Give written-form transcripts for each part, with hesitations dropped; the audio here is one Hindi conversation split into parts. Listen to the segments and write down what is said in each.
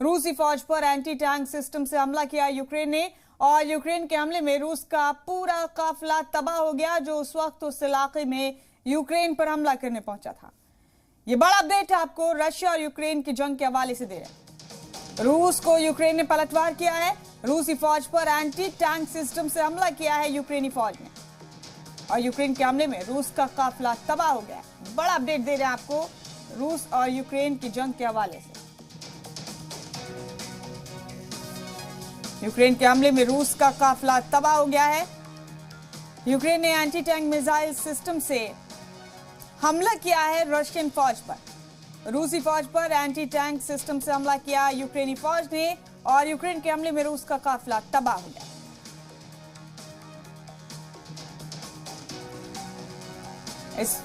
रूसी फौज पर एंटी टैंक सिस्टम से हमला किया यूक्रेन ने और यूक्रेन के हमले में रूस का पूरा काफिला तबाह हो गया, जो उस वक्त उस इलाके में यूक्रेन पर हमला करने पहुंचा था। ये बड़ा अपडेट आपको रशिया और यूक्रेन की जंग के हवाले से दे रहे हैं। रूस को यूक्रेन ने पलटवार किया है। रूसी फौज पर एंटी टैंक सिस्टम से हमला किया है यूक्रेनी फौज ने और यूक्रेन के हमले में रूस का काफिला तबाह हो गया है। बड़ा अपडेट दे रहे हैं आपको रूस और यूक्रेन की जंग के हवाले से। यूक्रेन के हमले में रूस का काफिला तबाह हो गया है। यूक्रेन ने एंटी टैंक मिसाइल सिस्टम से हमला किया है रशियन फौज पर। रूसी फौज पर एंटी टैंक सिस्टम से हमला किया यूक्रेनी फौज ने और यूक्रेन के हमले में रूस का काफिला तबाह हो गया। इस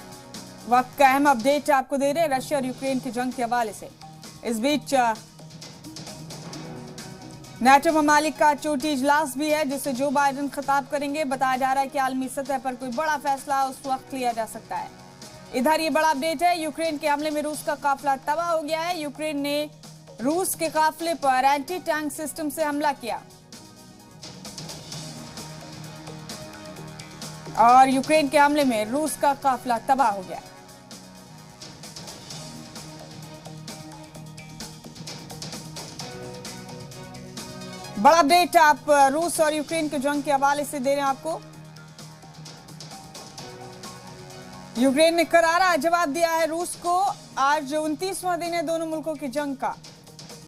वक्त का अहम अपडेट आपको दे रहे हैं रशिया और यूक्रेन की जंग के हवाले से। इस बीच नेटो ममालिक का चोटी इजलास भी है, जिसे जो बाइडेन खिताब करेंगे। बताया जा रहा है कि आलमी सतह पर कोई बड़ा फैसला उस वक्त लिया जा सकता है। इधर ये बड़ा अपडेट है, यूक्रेन के हमले में रूस का काफिला तबाह हो गया है। यूक्रेन ने रूस के काफिले पर एंटी टैंक सिस्टम से हमला किया और यूक्रेन के हमले में रूस का काफिला तबाह हो गया। बड़ा अपडेट आप रूस और यूक्रेन के जंग के हवाले से दे रहे हैं आपको। यूक्रेन ने करारा जवाब दिया है रूस को। आज 29वां दिन है दोनों मुल्कों की जंग का।